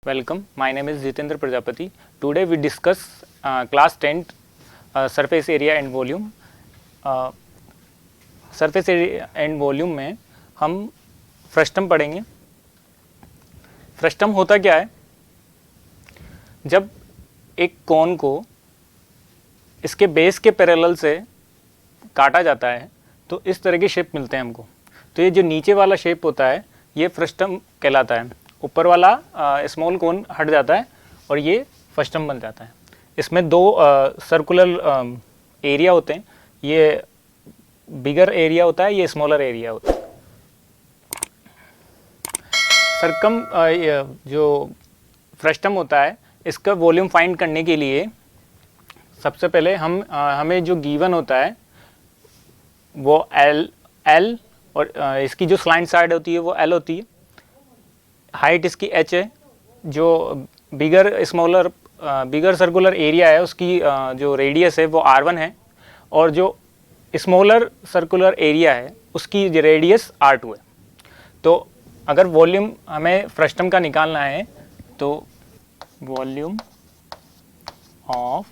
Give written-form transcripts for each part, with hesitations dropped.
Welcome, my name is Jitendra Prajapati. Today we discuss class 10 surface area and volume. Surface area and volume में हम frustum पढ़ेंगे. Frustum होता क्या है? जब एक कोन को इसके बेस के पैरेलल से काटा जाता है तो इस तरह के शेप मिलते हैं हमको. तो ये जो नीचे वाला शेप होता है ये फ्रस्टम कहलाता है. ऊपर वाला स्मॉल कोन हट जाता है और ये फ्रस्टम बन जाता है. इसमें दो सर्कुलर एरिया होते हैं. ये बिगर एरिया होता है, ये स्मॉलर एरिया होता है. सरकम जो फ्रस्टम होता है इसका वॉल्यूम फाइंड करने के लिए सबसे पहले हमें जो गिवन होता है वो एल और इसकी जो स्लाइंट साइड होती है वो एल होती है. हाइट इसकी एच है. जो बिगर सर्कुलर एरिया है उसकी जो रेडियस है वो R1 है और जो स्मॉलर सर्कुलर एरिया है उसकी रेडियस R2 है. तो अगर वॉल्यूम हमें फ्रस्टम का निकालना है तो वॉल्यूम ऑफ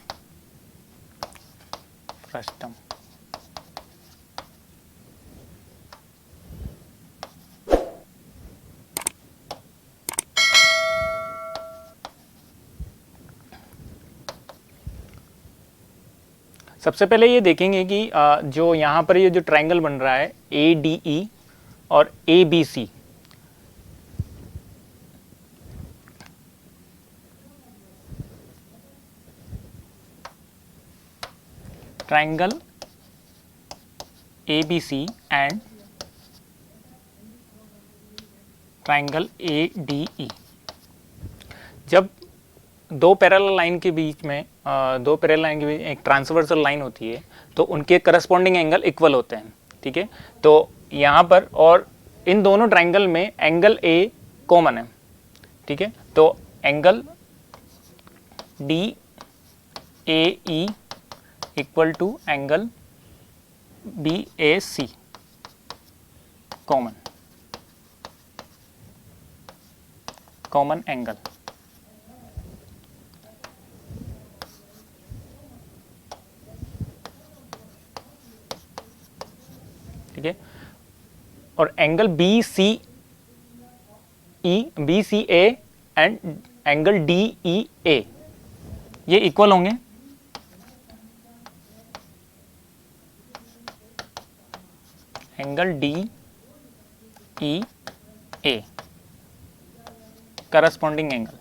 फ्रस्टम सबसे पहले ये देखेंगे कि जो यहाँ पर ये जो ट्रायंगल बन रहा है ADE और ABC, triangle ABC and triangle ADE जब दो पैरेलल लाइन के बीच में एक ट्रांसवर्सल लाइन होती है तो उनके करस्पॉन्डिंग एंगल इक्वल होते हैं. ठीक है. तो यहाँ पर और इन दोनों ट्रायंगल में एंगल A कॉमन है. ठीक है. तो angle DAE equal to angle BAC common angle. ठीक है. और angle BCA and angle DEA ये इक्वल होंगे. Angle DEA corresponding angle.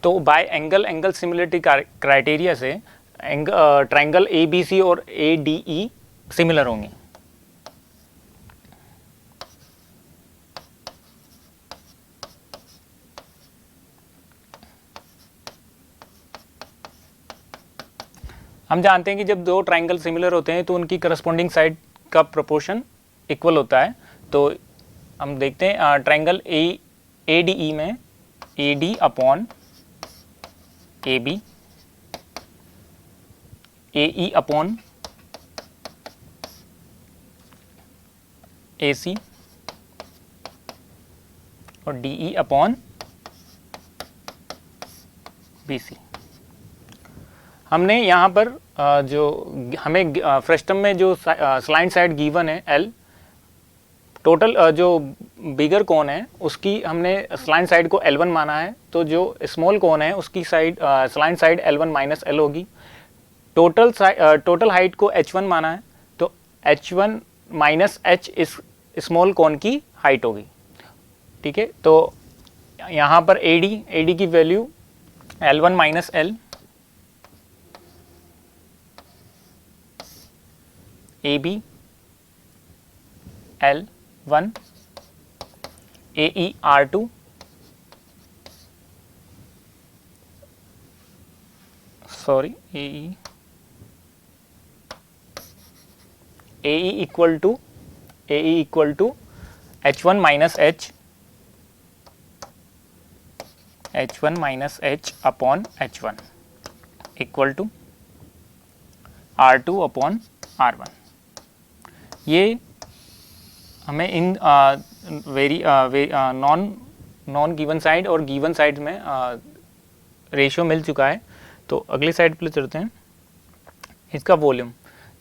तो बाय एंगल सिमिलरिटी क्राइटेरिया से ट्रायंगल ABC और ADE सिमिलर होंगे. हम जानते हैं कि जब दो ट्रायंगल सिमिलर होते हैं तो उनकी करस्पॉन्डिंग साइड का प्रोपोर्शन इक्वल होता है. तो हम देखते हैं ट्रायंगल ADE में AD upon AB, AE upon AC और DE अपॉन BC. हमने यहाँ पर जो हमें फ्रस्टम में जो स्लाइंट साइड गिवन है L, टोटल जो बिगर कोन है उसकी हमने स्लाइंट साइड को L1 माना है. तो जो स्मॉल कोन है उसकी side slant side L1 minus L होगी. टोटल हाइट को H1 माना है तो H1 माइनस H इस स्मॉल कोन की हाइट होगी. ठीक है. तो यहाँ पर AD की value L1 minus L, AB L1, AE R2, AE equal to H1 minus H upon H1 equal to R2 upon R1. ये हमें इन नॉन गिवन साइड और गिवन साइड में रेशियो मिल चुका है। तो अगली साइड पे चलते हैं। इसका वॉल्यूम,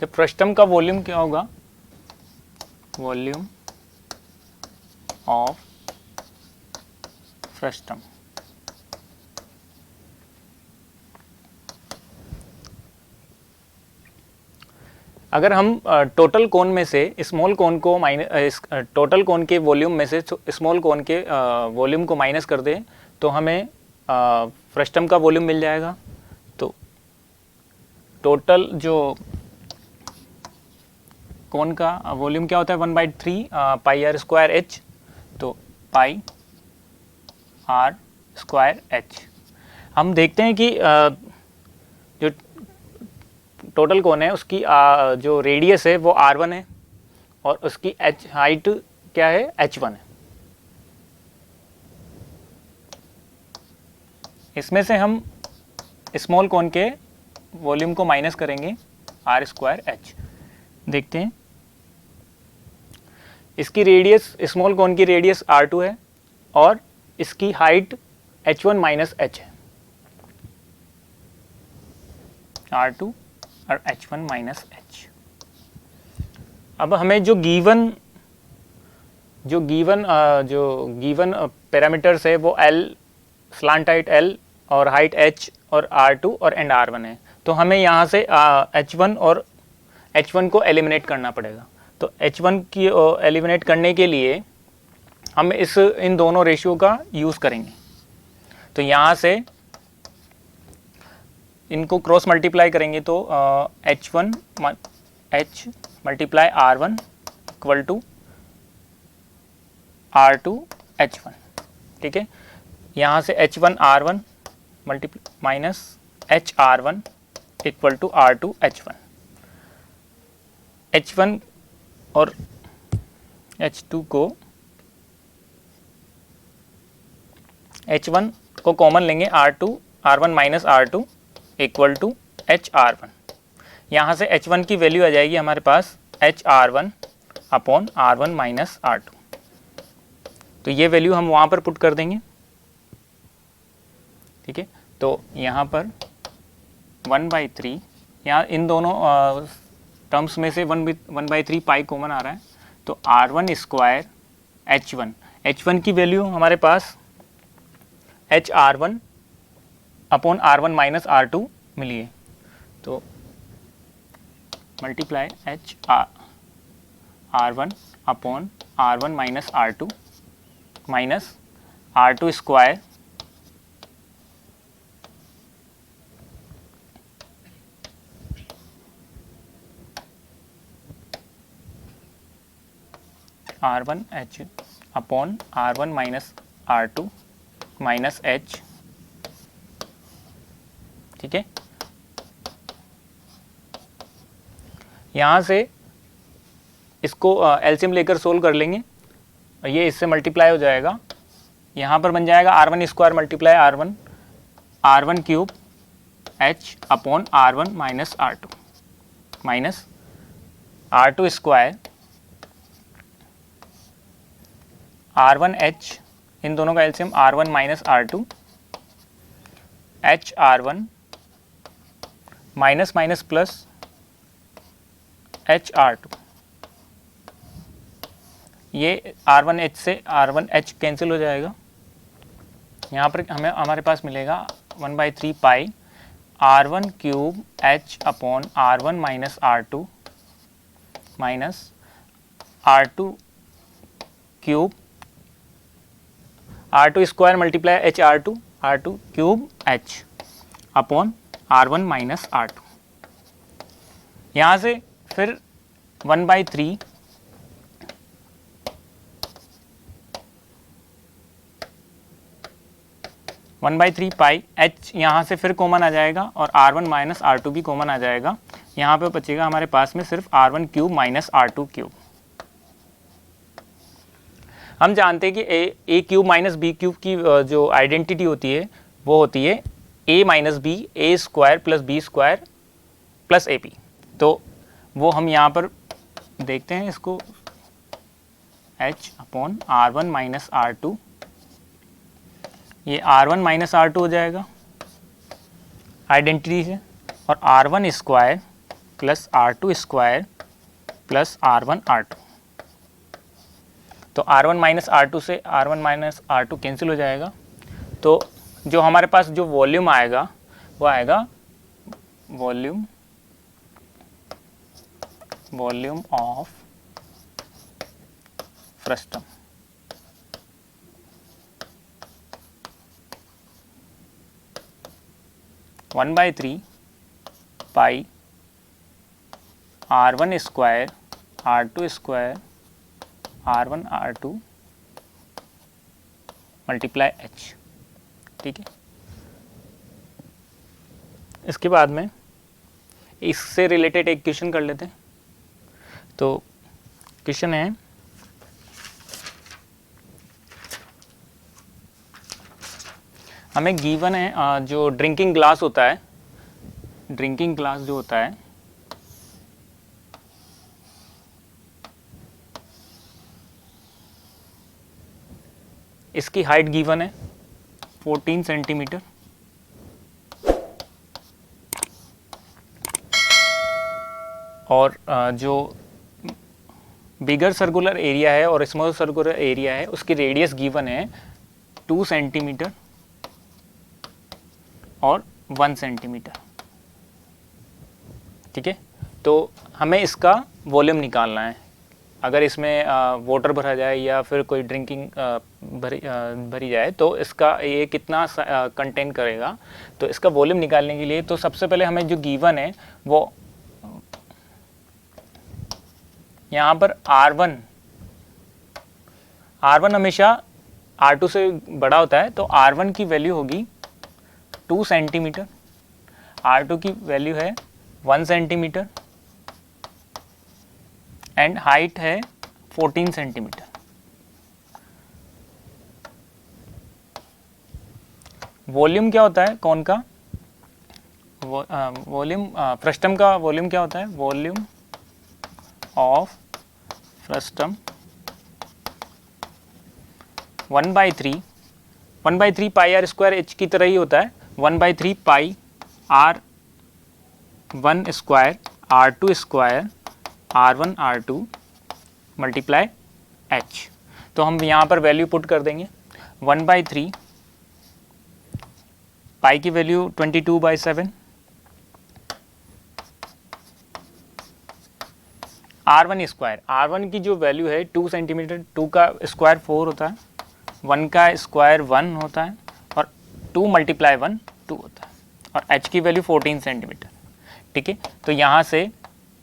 जब फ्रस्टम का वॉल्यूम क्या होगा, वॉल्यूम ऑफ फ्रस्टम, अगर हम टोटल कोन में से स्मॉल कोन को टोटल कोन के वॉल्यूम में से स्मॉल कोन के वॉल्यूम को माइनस कर दें तो हमें फ्रस्टम का वॉल्यूम मिल जाएगा। तो टोटल जो कोन का वॉल्यूम क्या होता है, 1/3 पाई आर स्क्वायर एच। तो पाई आर स्क्वायर एच। हम देखते हैं कि जो टोटल कोन है उसकी जो रेडियस है वो r1 है और उसकी h हाइट क्या है, h1 है। इसमें से हम स्मॉल कोन के वॉल्यूम को माइनस करेंगे आर स्क्वायर एच। देखते हैं, इसकी रेडियस, स्मॉल कोन की रेडियस r2 है और इसकी हाइट h1 माइनस h है, r2 और h1 माइनस h। अब हमें जो गिवन पैरामीटर्स है वो l, स्लांट हाइट l और हाइट h और r2 और एंड r1 है। तो हमें यहाँ से h1 और h1 को एलिमिनेट करना पड़ेगा। तो h1 की एलिमिनेट करने के लिए हम इन दोनों रेशियो का यूज़ करेंगे। तो यहाँ से इनको क्रॉस मल्टीप्लाई करेंगे तो h1 h multiply r1 equal to r2 h1। ठीक है, यहाँ से h1 r1 minus h r1 equal to r2 h1। h1 और h2 को h1 को कॉमन लेंगे, r1 minus r2 equal to h r1। यहाँ से h1 की वैल्यू आ जाएगी हमारे पास h r1 upon r1 minus r2। तो ये वैल्यू हम वहाँ पर पुट कर देंगे। ठीक है, तो यहाँ पर 1/3, यहाँ इन दोनों टर्म्स में से 1/3 पाई कॉमन आ रहा है। तो r1 स्क्वायर h1 की वैल्यू हमारे पास h r1 upon r1 minus r2 मिली है। तो multiply h r1 upon r1 minus r2 minus r2 square r1 h upon r1 minus r2 minus h। ठीक है, यहाँ से इसको एलसीएम लेकर सोल्व कर लेंगे और ये इससे मल्टीप्लाई हो जाएगा। यहाँ पर बन जाएगा r1 square multiply r1 cube h upon r1 minus r2 minus r2 square r1 h, इन दोनों का LCM r1 minus r2 h r1 minus minus plus h r2। ये r1 h से r1 h कैंसिल हो जाएगा। यहाँ पर हमारे पास मिलेगा 1/3 pi r1 cube h upon r1 minus r2 minus r2 cube r2 square multiply h r2 cube h upon r1 minus r2। यहाँ से फिर 1/3 पाई h यहाँ से फिर कॉमन आ जाएगा और r1 माइनस r2 भी कॉमन आ जाएगा। यहाँ पे बचेगा हमारे पास में सिर्फ r1 cube minus r2 cube. हम जानते हैं कि a cube minus b cube की जो आइडेंटिटी होती है वो होती है a minus B, a square plus b square plus ab। तो वो हम यहाँ पर देखते हैं इसको, H upon R1 minus R2, ये R1 माइनस R2 हो जाएगा आइडेंटिटी से, और R1 square plus R2 square plus R1 R2। तो R1 माइनस R2 से R1 माइनस R2 कैंसिल हो जाएगा। तो जो हमारे पास जो वॉल्यूम आएगा वो आएगा volume of frustum, one by 3 pi R1 square R2 square R1 R2 multiply H। ठीक है, इसके बाद में इससे रिलेटेड एक क्वेश्चन कर लेते हैं। तो क्वेश्चन है, हमें गिवन है जो ड्रिंकिंग ग्लास होता है, ड्रिंकिंग ग्लास जो होता है इसकी हाइट गिवन है 14 सेंटीमीटर, और जो बिगर सर्कुलर एरिया है और स्मॉल सर्कुलर एरिया है उसकी रेडियस गिवन है 2 सेंटीमीटर और 1 सेंटीमीटर। ठीक है, तो हमें इसका वॉल्यूम निकालना है। अगर इसमें वाटर भरा जाए या फिर कोई ड्रिंकिंग भरी जाए तो इसका ये कितना कंटेन करेगा। तो इसका वॉल्यूम निकालने के लिए तो सबसे पहले हमें जो गिवन है वो यहाँ पर R1 हमेशा R2 से बड़ा होता है, तो R1 की वैल्यू होगी 2 सेंटीमीटर, R2 की वैल्यू है 1 सेंटीमीटर एंड हाइट है 14 सेंटीमीटर। वॉल्यूम क्या होता है कौन का, वॉल्यूम फ्रस्टम का वॉल्यूम क्या होता है, volume of frustum 1/3 pi R square H की तरह ही होता है, 1/3 pi R1 square R2 square R1 R2 multiply H। तो हम यहाँ पर वैल्यू पुट कर देंगे, 1/3 पाई की वैल्यू 22/7, R1 स्क्वायर, R1 की जो वैल्यू है 2 सेंटीमीटर, 2 का स्क्वायर 4 होता है, 1 का स्क्वायर 1 होता है और 2 मल्टीप्लाई 1 2 होता है, और H की वैल्यू 14 सेंटीमीटर। ठीक है, तो यहाँ से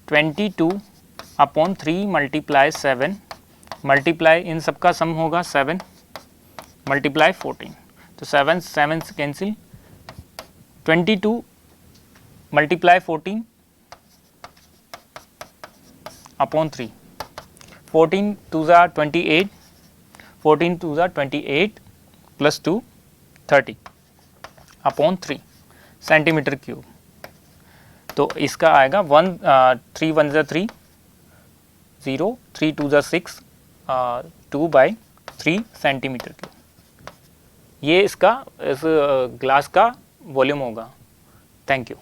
22/3 मल्टीप्लाई 7 मल्टीप्लाई इन सबका सम होगा 7 मल्टीप्लाई 14, तो 7 कैंसिल, 22 मल्टीप्लाई 14/3, 14 2 ज़ा 28, 14 2 ज़ा 28 प्लस 2 30/3 सेंटीमीटर क्यूब। तो इसका आएगा 3 1 ज़ा 3 0, 3 2 ज़ा 6, 2/3 सेंटीमीटर क्यूब। ये इसका इस ग्लास का वॉल्यूम होगा। Thank you.